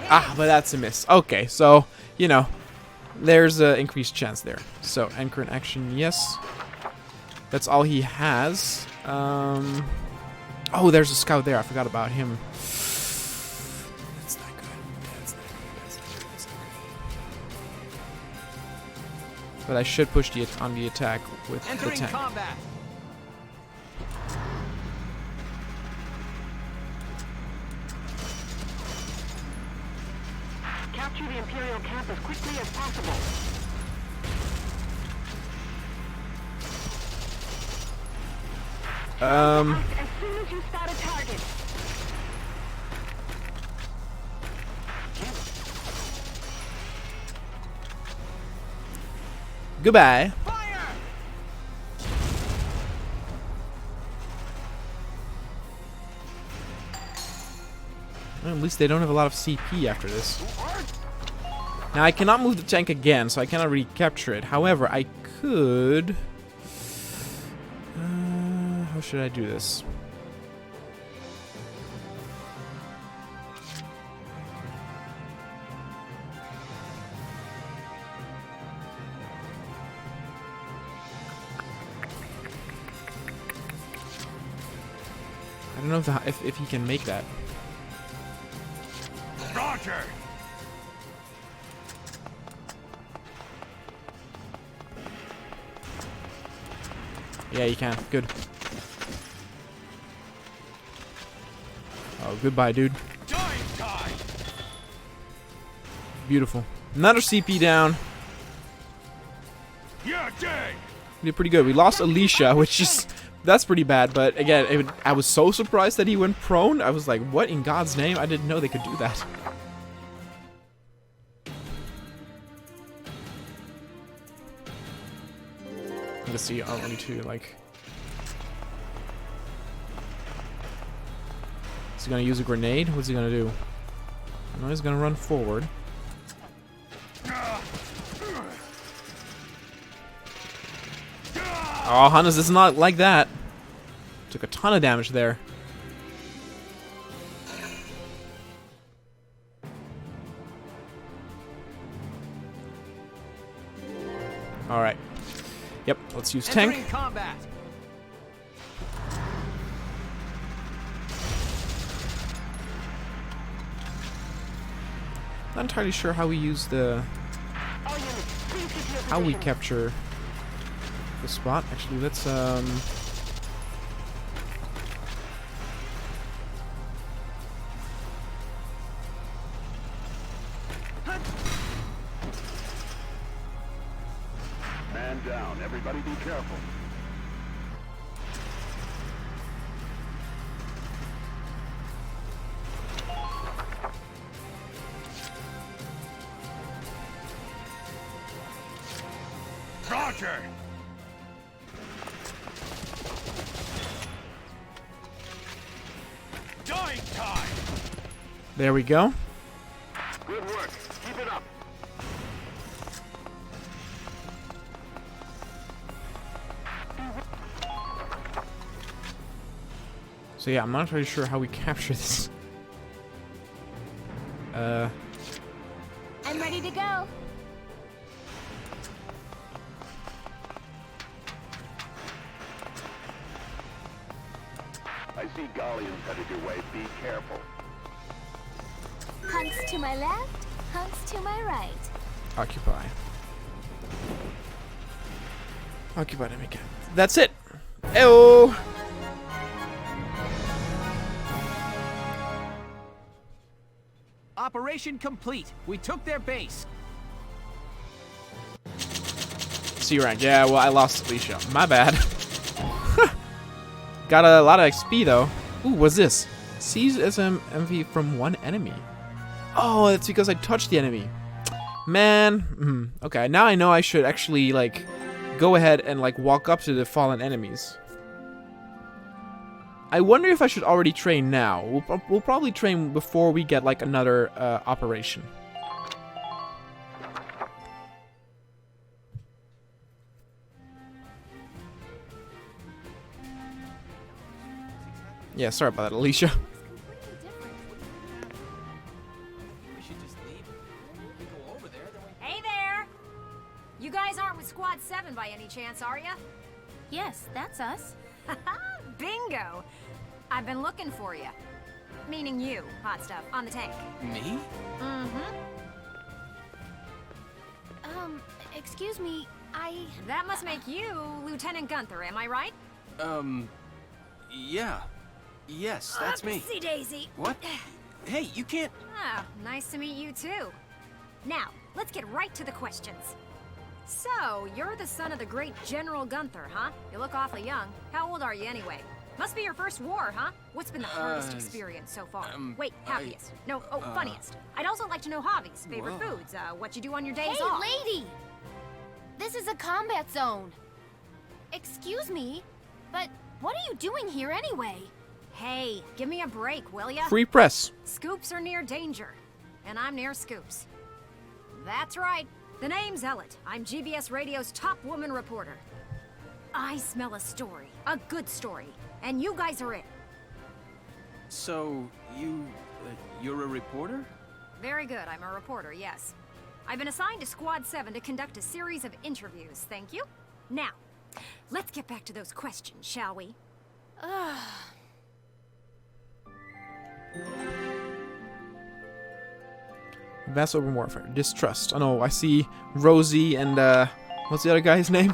Ah, but that's a miss. Okay, so, you know, there's an increased chance there. So, anchor in action, yes. That's all he has. Oh, there's a scout there. I forgot about him. That's not good. That's not good. That's not good. That's not good. But I should push on the attack with the tank. Combat. Capture the Imperial camp as quickly as possible. As soon as you spot a target. Goodbye. Fire! Well, at least they don't have a lot of CP after this. Now, I cannot move the tank again, so I cannot really capture it. However, I could... how should I do this? I don't know if he can make that. Roger. Yeah, you can. Good. Oh, goodbye, dude. Beautiful. Another CP down. You're dead. We did pretty good. We lost Alicia, which is... That's pretty bad, but again, I was so surprised that he went prone. I was like, what in God's name? I didn't know they could do that. Let's see, I need to, like... Is he gonna use a grenade? What's he gonna do? I know he's gonna run forward. Oh, Hannes is not like that. Took a ton of damage there. Alright. Yep, let's use tank. Entering combat. Not entirely sure how we use the... How we capture the spot. Actually, let's Man down. Everybody be careful. Roger. Dying time. there we go. Good work. Keep it up. So yeah, I'm not really sure how we capture this. I'm ready to go. I see galleons headed your way. Be careful. Hunks to my left, hunks to my right. Occupy. Occupy to make it. That's it. Ew. Operation complete. We took their base. C rank. Yeah, well, I lost Alicia. My bad. Got a lot of XP, though. Ooh, what's this? Seize SMV from one enemy. Oh, that's because I touched the enemy. Man. Okay, now I know I should actually, like, go ahead and, like, walk up to the fallen enemies. I wonder if I should already train now. We'll probably train before we get, like, another operation. Yeah, sorry about that, Alicia. Completely different. We should Squad 7 by any chance, are ya? Yes, that's us. Bingo! I've been looking for you. Meaning you, hot stuff, on the tank. Me? Mm-hmm. Excuse me, That must make you Lieutenant Gunther, am I right? Yeah. Yes, that's me. Oopsie daisy. What? Hey, you can't... Ah, nice to meet you too. Now, let's get right to the questions. So, you're the son of the great General Gunther, huh? You look awfully young. How old are you anyway? Must be your first war, huh? What's been the hardest experience so far? Wait, happiest. Funniest. I'd also like to know hobbies, favorite foods, what you do on your days Hey, off. lady! This is a combat zone. Excuse me, but what are you doing here anyway? Hey, give me a break, will ya? Free press. Scoops are near danger, and I'm near scoops. That's right. The name's Ellet. I'm GBS Radio's top woman reporter. I smell a story, a good story, and you guys are it. So, you're a reporter? Very good, I'm a reporter, yes. I've been assigned to Squad 7 to conduct a series of interviews, thank you. Now, let's get back to those questions, shall we? Advanced open warfare. Distrust. Oh no, I see Rosie and what's the other guy's name?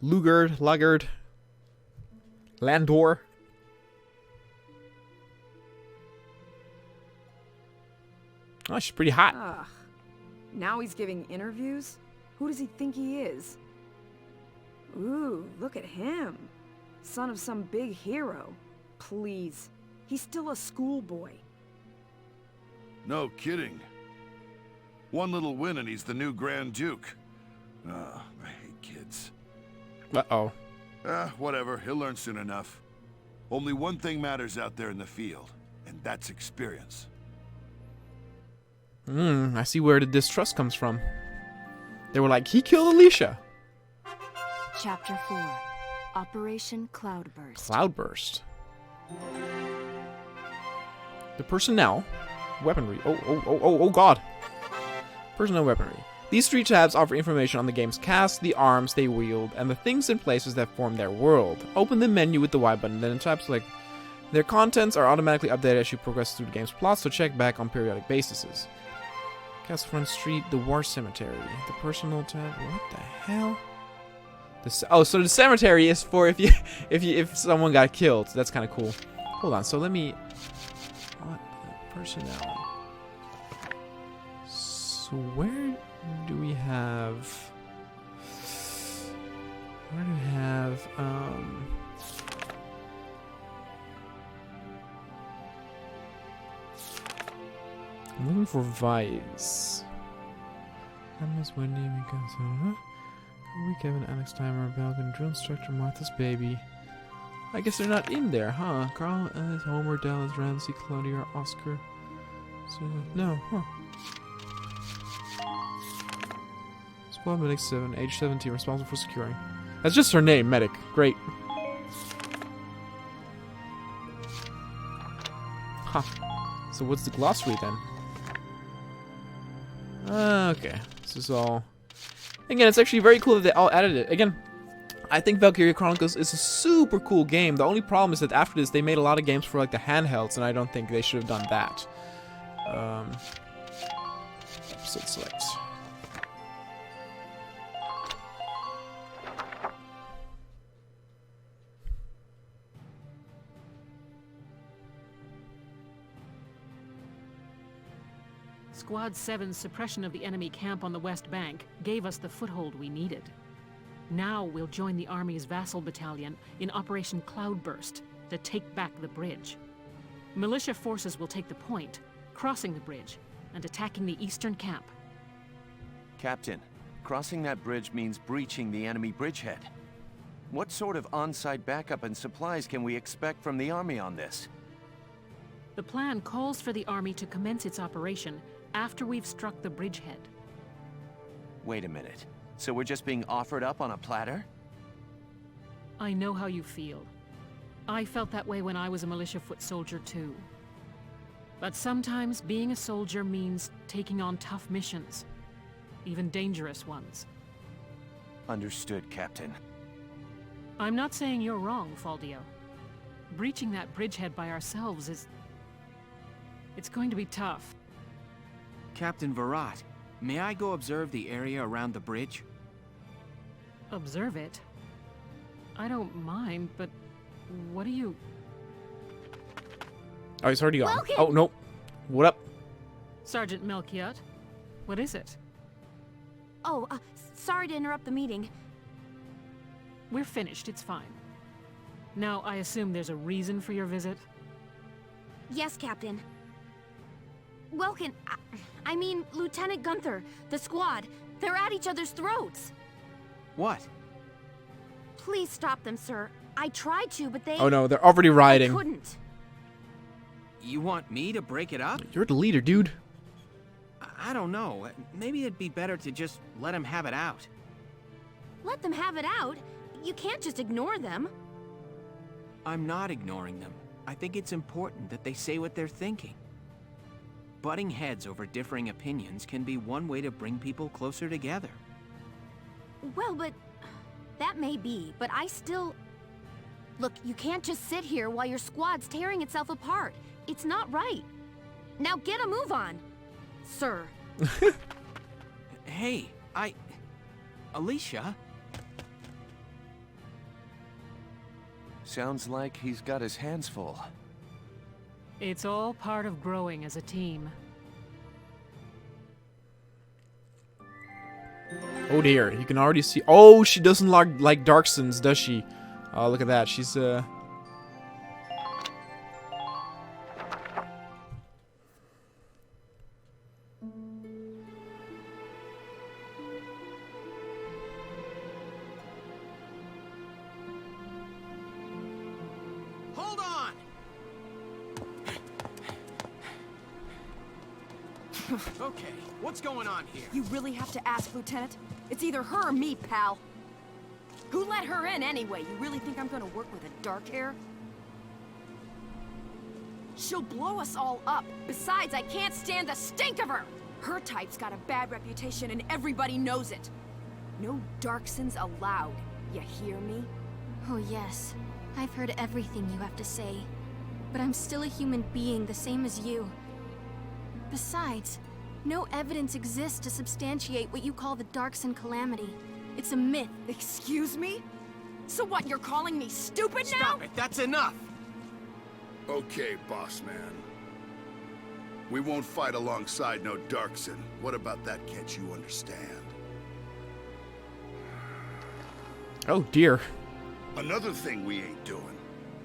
Lugard. Landor. Oh, she's pretty hot. Ugh. Now he's giving interviews? Who does he think he is? Ooh, look at him. Son of some big hero. Please. He's still a schoolboy. No kidding. One little win and he's the new Grand Duke. Ah, I hate kids. Uh-oh. Whatever. He'll learn soon enough. Only one thing matters out there in the field, and that's experience. I see where the distrust comes from. They were like, he killed Alicia. Chapter 4. Operation Cloudburst. Cloudburst. The personnel. Weaponry. Oh god. Personnel weaponry. These three tabs offer information on the game's cast, the arms they wield, and the things and places that form their world. Open the menu with the Y button, then tap select. Their contents are automatically updated as you progress through the game's plot, so check back on periodic basis. Castle Front Street, the War Cemetery. The personal tab. What the hell? So the cemetery is for if someone got killed. That's kind of cool. Hold on. So let me. What personnel? So where do we have? Where do we have? I'm looking for Vice. I miss Wendy because we Kevin, Alex Timer, Belgian drill instructor, Martha's baby. I guess they're not in there, huh? Carl, Ellis, Homer, Dallas, Ramsey, Claudia, Oscar. So no, huh? Squad Medic 7, age 17, responsible for securing. That's just her name, Medic. Great. Huh. So what's the glossary then? Okay, this is all... Again, it's actually very cool that they all added it. Again, I think Valkyria Chronicles is a super cool game. The only problem is that after this, they made a lot of games for like the handhelds, and I don't think they should have done that. Episode select. Squad 7's suppression of the enemy camp on the West Bank gave us the foothold we needed. Now we'll join the Army's vassal battalion in Operation Cloudburst to take back the bridge. Militia forces will take the point, crossing the bridge and attacking the eastern camp. Captain, crossing that bridge means breaching the enemy bridgehead. What sort of on-site backup and supplies can we expect from the Army on this? The plan calls for the Army to commence its operation after we've struck the bridgehead. Wait a minute. So we're just being offered up on a platter? I know how you feel. I felt that way when I was a militia foot soldier too. But sometimes being a soldier means taking on tough missions, even dangerous ones. Understood, Captain. I'm not saying you're wrong, Faldio. Breaching that bridgehead by ourselves is... it's going to be tough. Captain Virat, may I go observe the area around the bridge? Observe it? I don't mind, but what do you... Oh, he's already gone. Welcome. Oh, no. What up? Sergeant Melchiot? What is it? Oh, sorry to interrupt the meeting. We're finished, it's fine. Now, I assume there's a reason for your visit? Yes, Captain. Welkin, I mean, Lieutenant Gunther, the squad, they're at each other's throats. What? Please stop them, sir. I tried to, but they... Oh no, they're already rioting. I couldn't. You want me to break it up? You're the leader, dude. I don't know. Maybe it'd be better to just let him have it out. Let them have it out? You can't just ignore them. I'm not ignoring them. I think it's important that they say what they're thinking. Butting heads over differing opinions can be one way to bring people closer together. Well, but... that may be, but I still... Look, you can't just sit here while your squad's tearing itself apart. It's not right. Now get a move on, sir. Hey, Alicia? Sounds like he's got his hands full. It's all part of growing as a team. Oh dear, you can already see. Oh, she doesn't like Darksons, does she? Oh, look at that. She's Hold on! Okay, what's going on here? You really have to ask, Lieutenant? It's either her or me, pal. Who let her in anyway? You really think I'm gonna work with a dark hair? She'll blow us all up. Besides, I can't stand the stink of her! Her type's got a bad reputation and everybody knows it. No Darksons allowed. You hear me? Oh yes, I've heard everything you have to say. But I'm still a human being the same as you. Besides, no evidence exists to substantiate what you call the Darkson calamity. It's a myth. Excuse me? So what, you're calling me stupid now? Stop it, that's enough! Okay, boss man. We won't fight alongside no Darkson. What about that, can't you understand? oh dear. Another thing we ain't doing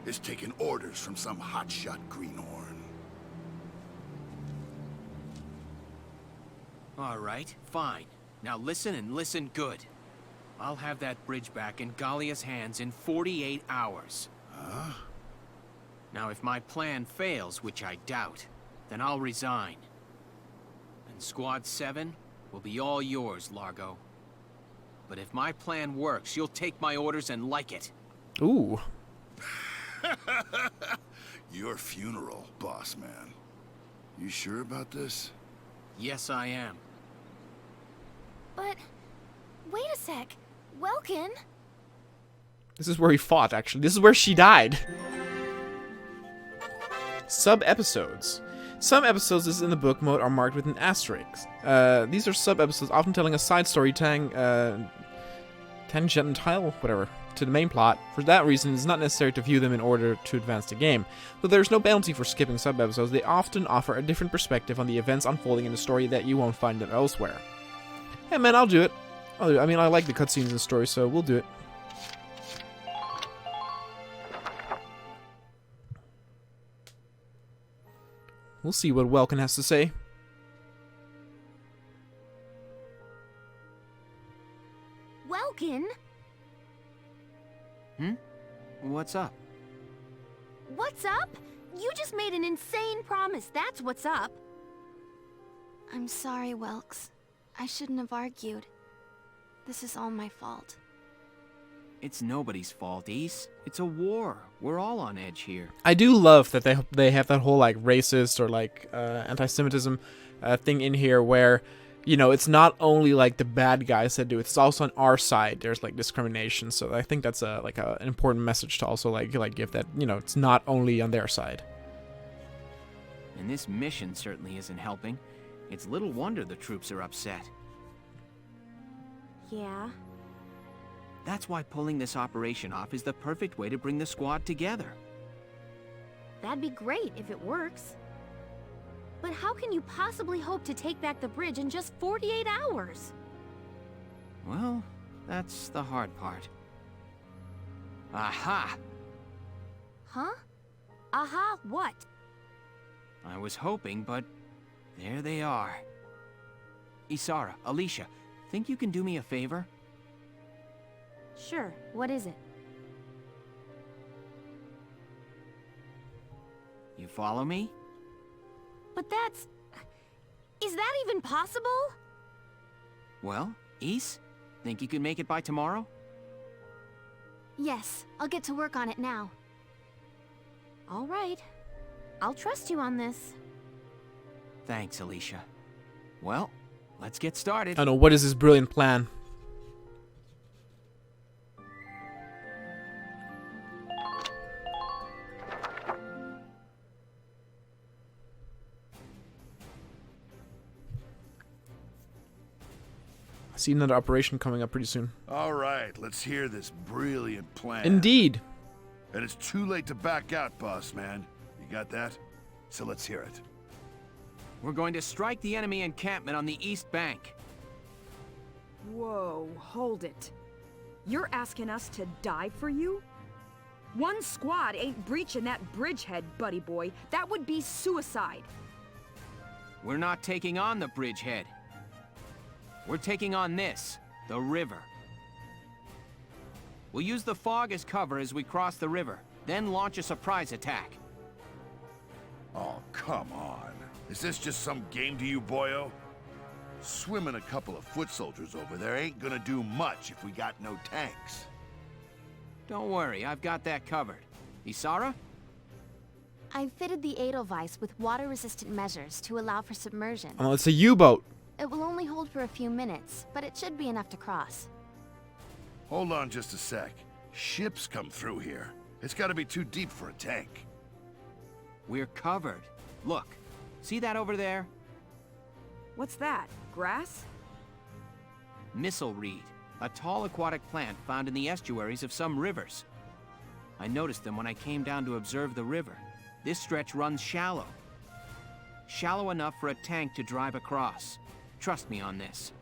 is taking orders from some hotshot greenhorn. All right, fine. Now listen and listen good. I'll have that bridge back in Gallia's hands in 48 hours. Huh? Now if my plan fails, which I doubt, then I'll resign. And Squad 7 will be all yours, Largo. But if my plan works, you'll take my orders and like it. Ooh. Your funeral, boss man. You sure about this? Yes, I am. But... wait a sec. Welkin? This is where he fought, actually. This is where she died. Sub-episodes. Some episodes in the book mode are marked with an asterisk. These are sub-episodes, often telling a side story tangential, whatever, to the main plot. For that reason, it's not necessary to view them in order to advance the game. Though there's no penalty for skipping sub-episodes, they often offer a different perspective on the events unfolding in the story that you won't find them elsewhere. Hey man, I'll do it. I mean, I like the cutscenes in the story, so we'll do it. We'll see what Welkin has to say. Welkin? What's up? What's up? You just made an insane promise, that's what's up. I'm sorry, Welks. I shouldn't have argued. This is all my fault. It's nobody's fault, Ace. It's a war. We're all on edge here. I do love that they have that whole like racist or like anti-Semitism thing in here where you know, it's not only like the bad guys that do it, it's also on our side there's like discrimination. So I think that's an important message to also like give that, you know, it's not only on their side. And this mission certainly isn't helping. It's little wonder the troops are upset. Yeah? That's why pulling this operation off is the perfect way to bring the squad together. That'd be great if it works. But how can you possibly hope to take back the bridge in just 48 hours? Well, that's the hard part. Aha! Huh? Aha, what? I was hoping, but there they are. Isara, Alicia, think you can do me a favor? Sure, what is it? You follow me? But that's... Is that even possible? Well, Is, think you can make it by tomorrow? Yes, I'll get to work on it now. All right. I'll trust you on this. Thanks, Alicia. Well, let's get started. I don't know, what is this brilliant plan? I see another operation coming up pretty soon. All right, let's hear this brilliant plan. Indeed. And it's too late to back out, boss man. You got that? So let's hear it. We're going to strike the enemy encampment on the east bank. Whoa, hold it. You're asking us to die for you? One squad ain't breaching that bridgehead, buddy boy. That would be suicide. We're not taking on the bridgehead. We're taking on this, the river. We'll use the fog as cover as we cross the river, then launch a surprise attack. Oh, come on. Is this just some game to you, boyo? Swimming a couple of foot soldiers over there ain't gonna do much if we got no tanks. Don't worry, I've got that covered. Isara? I've fitted the Edelweiss with water-resistant measures to allow for submersion. Oh, it's a U-boat. It will only hold for a few minutes, but it should be enough to cross. Hold on just a sec. Ships come through here. It's gotta be too deep for a tank. We're covered. Look, see that over there? What's that? Grass? Missile reed, a tall aquatic plant found in the estuaries of some rivers. I noticed them when I came down to observe the river. This stretch runs shallow. Shallow enough for a tank to drive across. Trust me on this.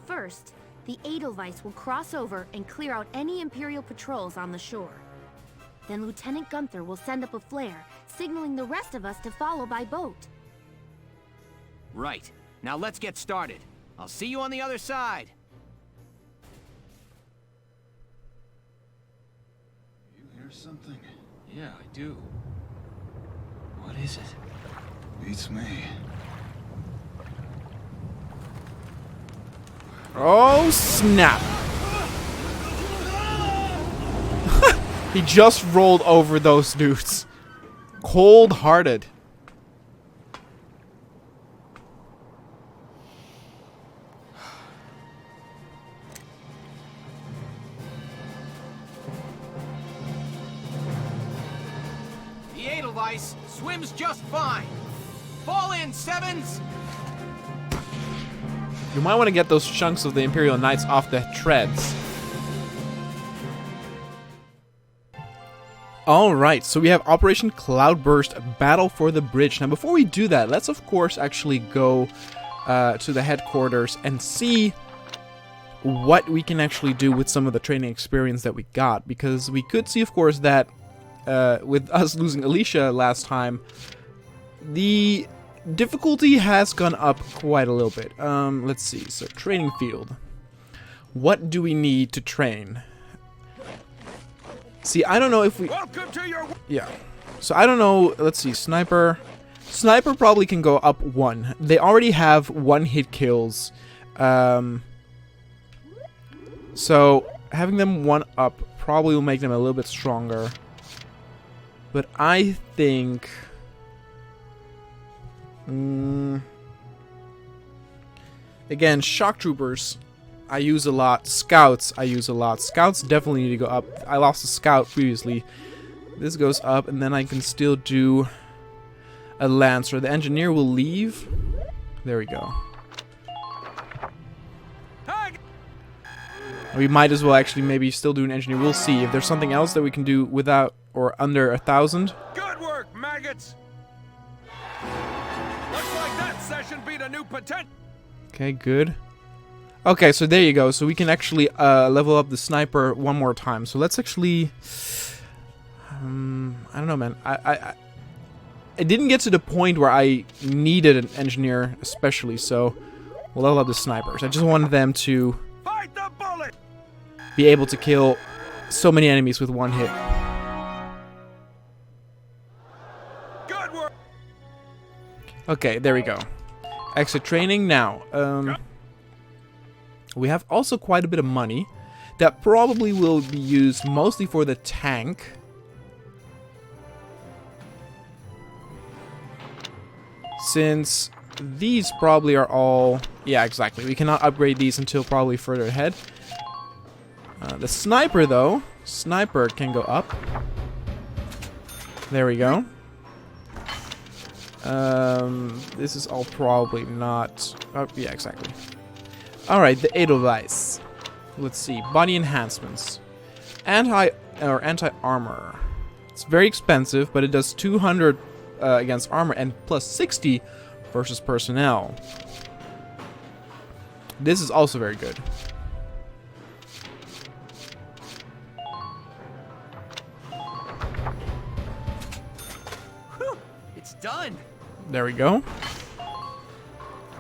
First, the Edelweiss will cross over and clear out any Imperial patrols on the shore. Then Lieutenant Gunther will send up a flare, signaling the rest of us to follow by boat. Right. Now let's get started. I'll see you on the other side. You hear something? Yeah, I do. What is it? Beats me. Oh, snap. He just rolled over those dudes. Cold-hearted. The Edelweiss swims just fine. Fall in, Sevens! You might want to get those chunks of the Imperial Knights off the treads. Alright, so we have Operation Cloudburst, Battle for the Bridge. Now before we do that, let's of course actually go to the headquarters and see what we can actually do with some of the training experience that we got. Because we could see of course that with us losing Alicia last time, the difficulty has gone up quite a little bit. Let's see, so training field. What do we need to train? See, I don't know if we... Welcome to your... Yeah. So I don't know, let's see, Sniper. Sniper probably can go up 1. They already have 1 hit kills. So having them 1 up probably will make them a little bit stronger. But I think... Again, shock troopers, I use a lot. Scouts, I use a lot. Scouts definitely need to go up. I lost a scout previously. This goes up, and then I can still do a lancer. The engineer will leave. There we go. We might as well actually maybe still do an engineer. We'll see if there's something else that we can do without or under 1,000. Good work, maggots. Looks like that session beat a new potential. Okay, good. Okay, so there you go. So we can actually level up the sniper one more time. So let's actually... I don't know, man. I didn't get to the point where I needed an engineer especially, so we'll level up the snipers. I just wanted them to be able to kill so many enemies with one hit. Good work. Okay, there we go. Exit training now. We have also quite a bit of money that probably will be used mostly for the tank. Since these probably are all... Yeah, exactly. We cannot upgrade these until probably further ahead. The sniper, though. Sniper can go up. There we go. This is all probably not... Oh, yeah, exactly. Alright, the Edelweiss. Let's see. Body enhancements. Anti-armor. It's very expensive, but it does 200 against armor and plus 60 versus personnel. This is also very good. Whew, it's done. There we go.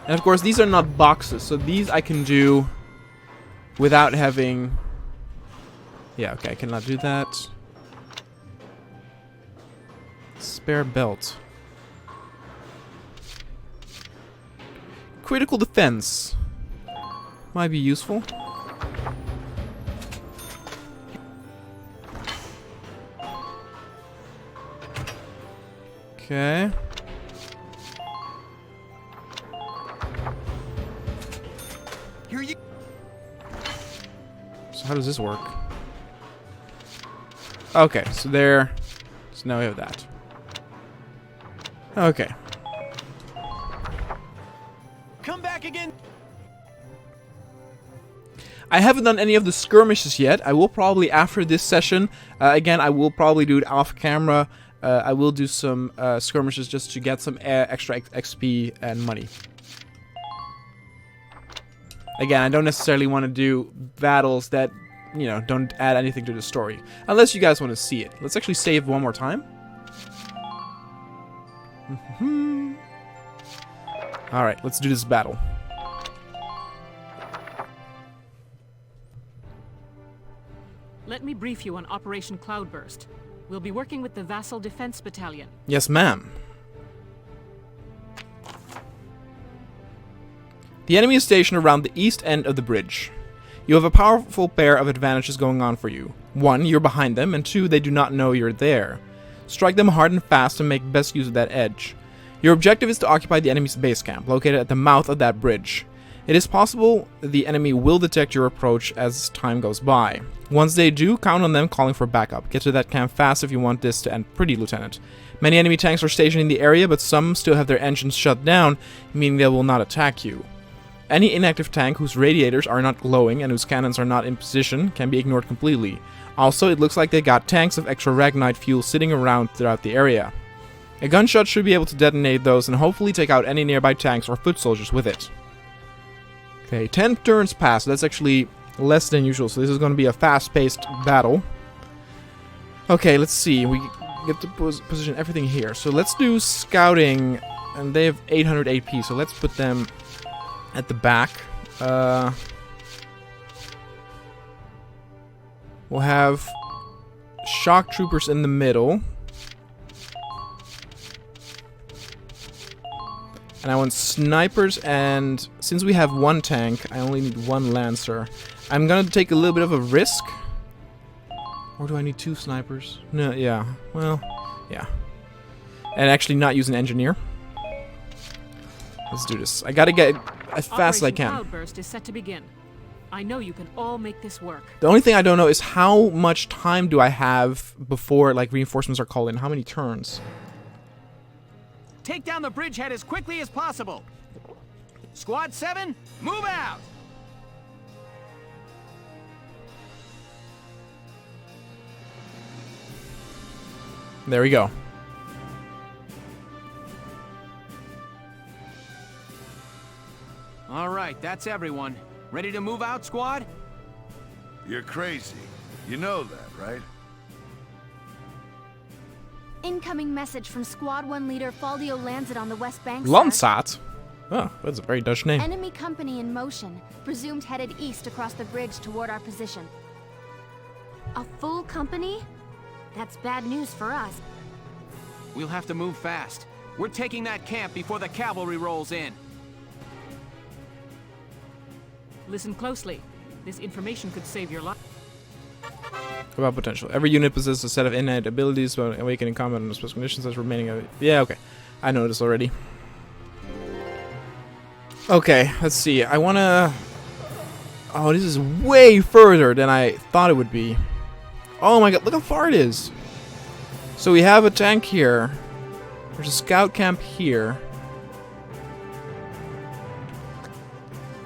And of course, these are not boxes, so these I can do without having... Yeah, okay, I cannot do that. Spare belt. Critical defense. Might be useful. Okay. Here you. So how does this work? Okay, so there. So now we have that. Okay. Come back again. I haven't done any of the skirmishes yet. I will probably after this session. Again, I will probably do it off camera. I will do some skirmishes just to get some extra XP and money. Again, I don't necessarily want to do battles that, you know, don't add anything to the story. Unless you guys want to see it. Let's actually save one more time. Alright, let's do this battle. Let me brief you on Operation Cloudburst. We'll be working with the Vassal Defense Battalion. Yes, ma'am. The enemy is stationed around the east end of the bridge. You have a powerful pair of advantages going on for you. 1, you're behind them, and 2, they do not know you're there. Strike them hard and fast and make best use of that edge. Your objective is to occupy the enemy's base camp, located at the mouth of that bridge. It is possible the enemy will detect your approach as time goes by. Once they do, count on them calling for backup. Get to that camp fast if you want this to end pretty, Lieutenant. Many enemy tanks are stationed in the area, but some still have their engines shut down, meaning they will not attack you. Any inactive tank whose radiators are not glowing and whose cannons are not in position can be ignored completely. Also, it looks like they got tanks of extra Ragnite fuel sitting around throughout the area. A gunshot should be able to detonate those and hopefully take out any nearby tanks or foot soldiers with it. Okay, 10 turns pass. That's actually less than usual, so this is going to be a fast-paced battle. Okay, let's see. We get to position everything here. So let's do scouting, and they have 800 AP, so let's put them at the back. We'll have shock troopers in the middle. And I want snipers, and since we have one tank, I only need one lancer. I'm gonna take a little bit of a risk. Or do I need 2 snipers? No, yeah. Well, yeah. And actually not use an engineer. Let's do this. I gotta get as fast as I Operation can. Cloudburst is set to begin. I know you can all make this work. The only thing I don't know is how much time do I have before like reinforcements are called in? How many turns? Take down the bridgehead as quickly as possible. Squad 7, move out! There we go. All right, that's everyone. Ready to move out, squad? You're crazy. You know that, right? Incoming message from Squad 1 leader Faldio Lancet on the West Bank. sir. Lansat? Oh, that's a very Dutch name. Enemy company in motion, presumed headed east across the bridge toward our position. A full company? That's bad news for us. We'll have to move fast. We're taking that camp before the cavalry rolls in. Listen closely. This information could save your life. About potential. Every unit possesses a set of innate abilities when awakening combat under special conditions as remaining. Yeah, okay. I know this already. Okay, let's see. I wanna. Oh, this is way further than I thought it would be. Oh my god, look how far it is. So we have a tank here. There's a scout camp here.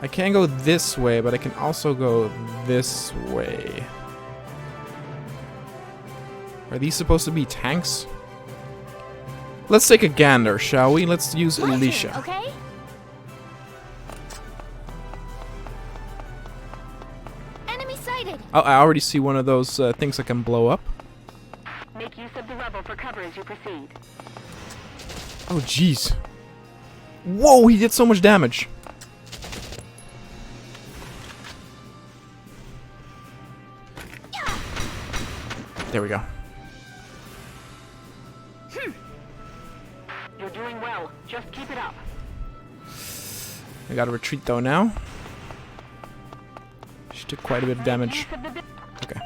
I can go this way, but I can also go this way. Are these supposed to be tanks? Let's take a gander, shall we? Let's use Alicia. Okay? Enemy sighted. Oh, I already see one of those things I can blow up. Make use of the rubble for cover as you proceed. Oh, jeez. Whoa, he did so much damage. There we go. You're doing well. Just keep it up. I gotta retreat though now. She took quite a bit of damage. Okay.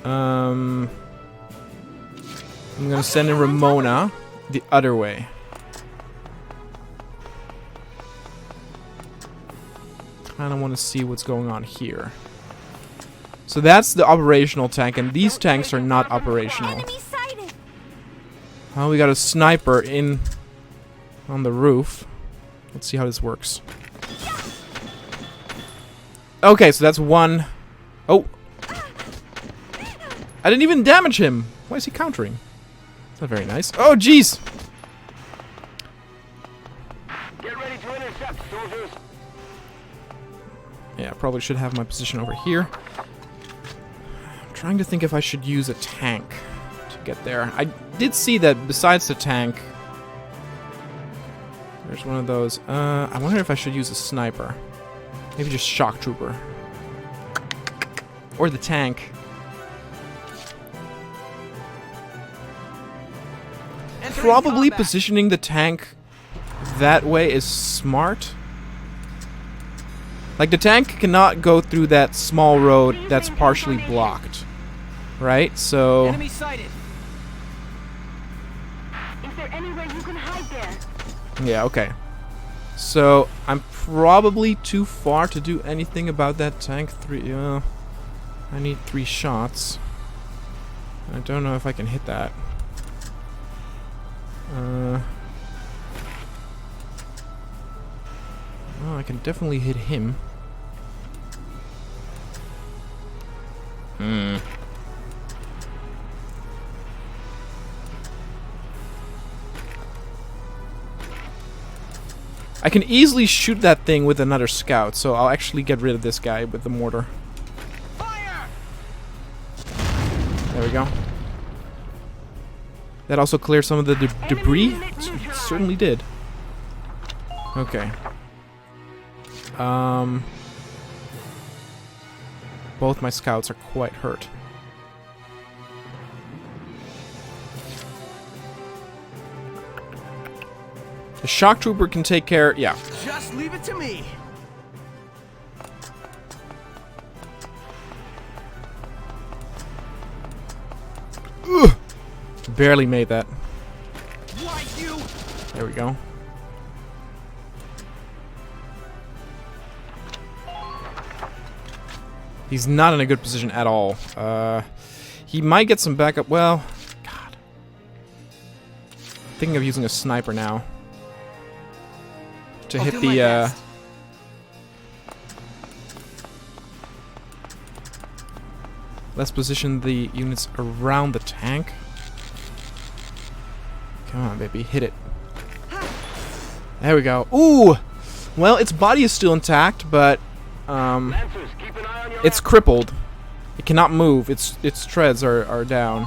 I'm gonna send in Ramona the other way. Kinda wanna see what's going on here. So that's the operational tank, and these tanks are not operational. Enemy sighted. Oh, we got a sniper in on the roof. Let's see how this works. Okay, so that's one. Oh. I didn't even damage him. Why is he countering? It's not very nice. Oh, jeez. Get ready to intercept, soldiers. Yeah, I probably should have my position over here. I'm trying to think if I should use a tank to get there. I did see that besides the tank, there's one of those. I wonder if I should use a sniper. Maybe just shock trooper. Or the tank. Probably positioning the tank that way is smart. Like, the tank cannot go through that small road that's partially blocked. Right? So... Enemy sighted. Is there anywhere you can hide there? yeah, okay. So, I'm probably too far to do anything about that tank. I need 3 shots. I don't know if I can hit that. Well, I can definitely hit him. I can easily shoot that thing with another scout, so I'll actually get rid of this guy with the mortar. Fire! There we go. That also cleared some of the debris. It certainly did. Okay. Both my scouts are quite hurt. The shock trooper can take care. Yeah. Just leave it to me. Ugh. Barely made that. There we go. He's not in a good position at all. He might get some backup. Well, God. Thinking of using a sniper now. To hit the, let's position the units around the tank. Come on, baby. Hit it. There we go. Ooh! Well, its body is still intact, but, it's crippled. It cannot move. Its treads are down.